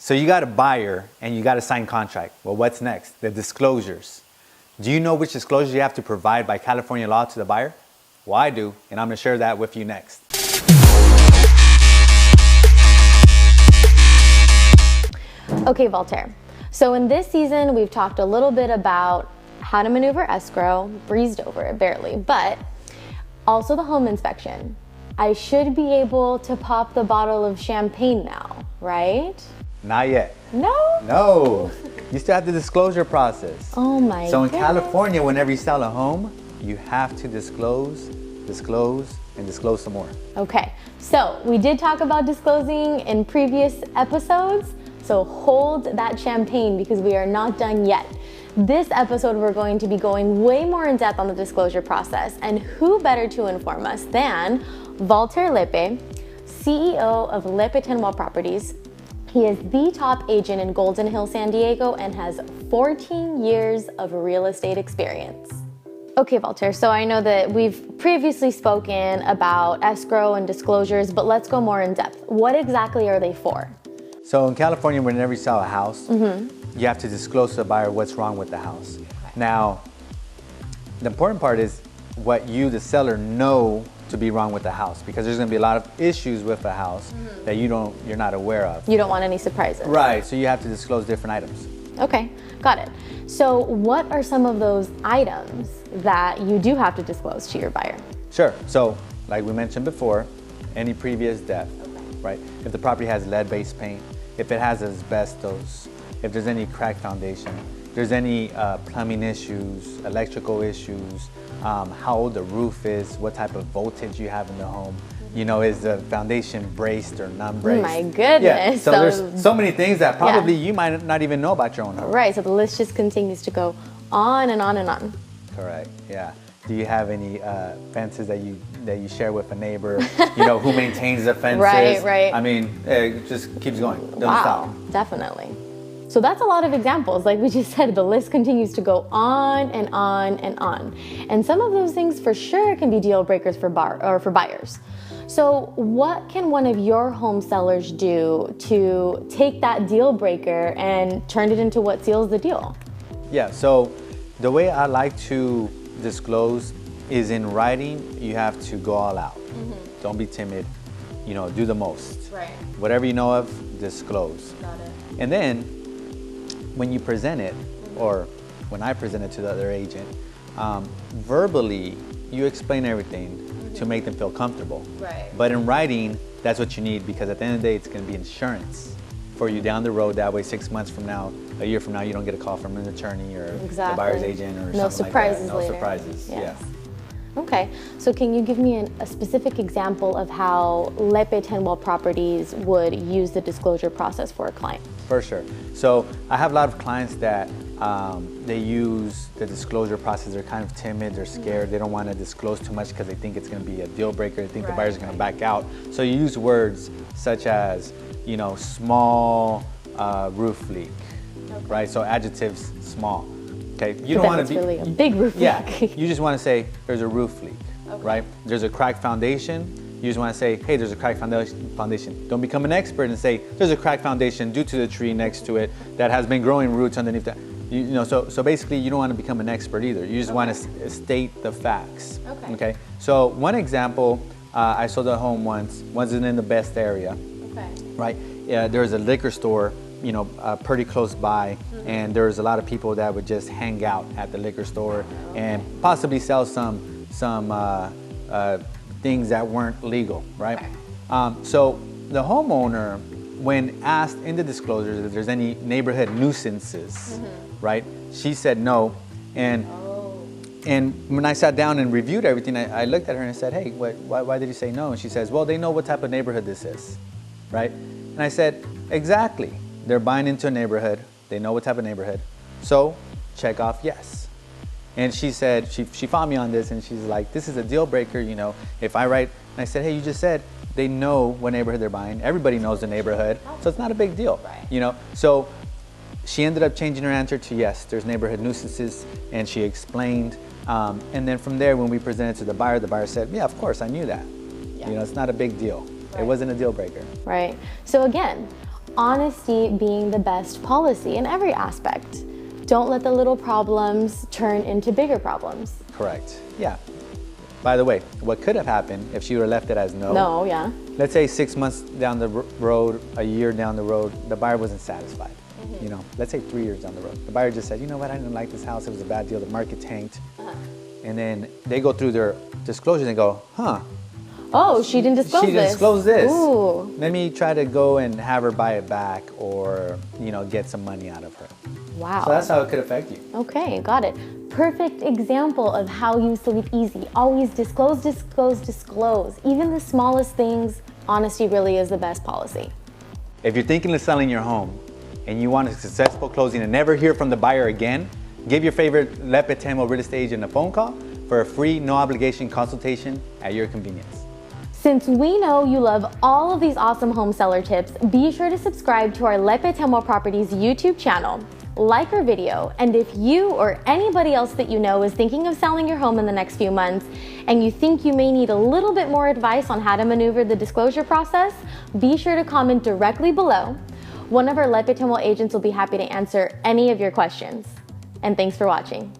So you got a buyer and you got to sign contract. Well, what's next? The disclosures. Do you know which disclosures you have to provide by California law to the buyer? Well, I do, and I'm going to share that with you next. Okay, Voltaire. So in this season, we've talked a little bit about how to maneuver escrow, breezed over it barely, but also the home inspection. I should be able to pop the bottle of champagne now, right? Not yet. No? No. You still have the disclosure process. Oh my So in goodness. California, whenever you sell a home, you have to disclose, and disclose some more. Okay, so we did talk about disclosing in previous episodes, so hold that champagne because we are not done yet. This episode, we're going to be going way more in depth on the disclosure process, and who better to inform us than Voltaire Lepe, CEO of Lepe Tendwell Properties. He is the top agent in Golden Hill, San Diego, and has 14 years of real estate experience. Okay, Voltaire, so I know that we've previously spoken about escrow and disclosures, but let's go more in depth. What exactly are they for? So in California, whenever you sell a house, you have to disclose to the buyer what's wrong with the house. Now, the important part is what you, the seller, know to be wrong with the house, because there's going to be a lot of issues with the house that you're not aware of. You don't want any surprises. Right, so you have to disclose different items. Okay, got it. So what are some of those items that you do have to disclose to your buyer? Sure, so like we mentioned before, any previous debt, right? If the property has lead-based paint, if it has asbestos, if there's any cracked foundation, if there's any plumbing issues, electrical issues, how old the roof is, what type of voltage you have in the home. You know, is the foundation braced or non-braced? My goodness. Yeah, so there's so many things that probably you might not even know about your own home. Right, so the list just continues to go on and on and on. Correct, yeah. Do you have any fences that you share with a neighbor? You know, who maintains the fences? Right. I mean, it just keeps going. Doesn't Wow, stop. definitely. So that's a lot of examples. Like we just said, the list continues to go on and on and on. And some of those things for sure can be deal breakers for buyers. So what can one of your home sellers do to take that deal breaker and turn it into what seals the deal? Yeah, so the way I like to disclose is in writing. You have to go all out. Don't be timid. You know, do the most. Right. Whatever you know of, disclose. Got it. And then when you present it, or when I present it to the other agent, verbally, you explain everything to make them feel comfortable. Right. But in writing, that's what you need, because at the end of the day, it's going to be insurance for you down the road. That way, 6 months from now, a year from now, you don't get a call from an attorney or the buyer's agent or no something surprises like that. No later. surprises. Yes. Yeah. Okay, so can you give me a specific example of how Lepe Tendwell Properties would use the disclosure process for a client? For sure. So I have a lot of clients that they use the disclosure process. They're kind of timid, they're scared, they don't want to disclose too much because they think it's going to be a deal breaker, they think the buyer's going to back out. So you use words such as, you know, small roof leak, right? So adjectives, small. Okay, you don't want to be really a big roof leak. You just want to say there's a roof leak, right? There's a cracked foundation. You just want to say, hey, there's a cracked foundation. Don't become an expert and say there's a cracked foundation due to the tree next to it that has been growing roots underneath that. You know, so basically, you don't want to become an expert either. You just want to state the facts. Okay. So one example, I sold a home once. Wasn't in the best area. Right. There was a liquor store, you know, pretty close by, and there was a lot of people that would just hang out at the liquor store and possibly sell some things that weren't legal, right? So the homeowner, when asked in the disclosures if there's any neighborhood nuisances, right? She said no, and when I sat down and reviewed everything, I looked at her and I said, hey, why did you say no? And she says, well, they know what type of neighborhood this is, right? And I said, exactly. They're buying into a neighborhood. They know what type of neighborhood. So check off yes. And she said, she fought me on this, and she's like, this is a deal breaker, you know, if I write, and I said, hey, you just said they know what neighborhood they're buying. Everybody knows the neighborhood, so it's not a big deal, you know? So she ended up changing her answer to yes, there's neighborhood nuisances, and she explained. And then from there, when we presented to the buyer said, yeah, of course, I knew that. You know, it's not a big deal. It wasn't a deal breaker. Right. So again, honesty being the best policy in every aspect. Don't let the little problems turn into bigger problems. Correct. Yeah. By the way, what could have happened if she would have left it as no? No, yeah. Let's say 6 months down the road, a year down the road, the buyer wasn't satisfied. You know, let's say 3 years down the road. The buyer just said, you know what, I didn't like this house. It was a bad deal. The market tanked. And then they go through their disclosures and go, huh. Oh, she didn't disclose this. She didn't disclose this. Ooh. Let me try to go and have her buy it back or, you know, get some money out of her. Wow. So that's how it could affect you. Okay, got it. Perfect example of how you sleep easy. Always disclose, disclose, disclose. Even the smallest things, honesty really is the best policy. If you're thinking of selling your home and you want a successful closing and never hear from the buyer again, give your favorite Lepe Tendwell real estate agent a phone call for a free, no obligation consultation at your convenience. Since we know you love all of these awesome home seller tips, be sure to subscribe to our Lepe Tendwell Properties YouTube channel, like our video, and if you or anybody else that you know is thinking of selling your home in the next few months and you think you may need a little bit more advice on how to maneuver the disclosure process, be sure to comment directly below. One of our Lepe Tendwell agents will be happy to answer any of your questions. And thanks for watching.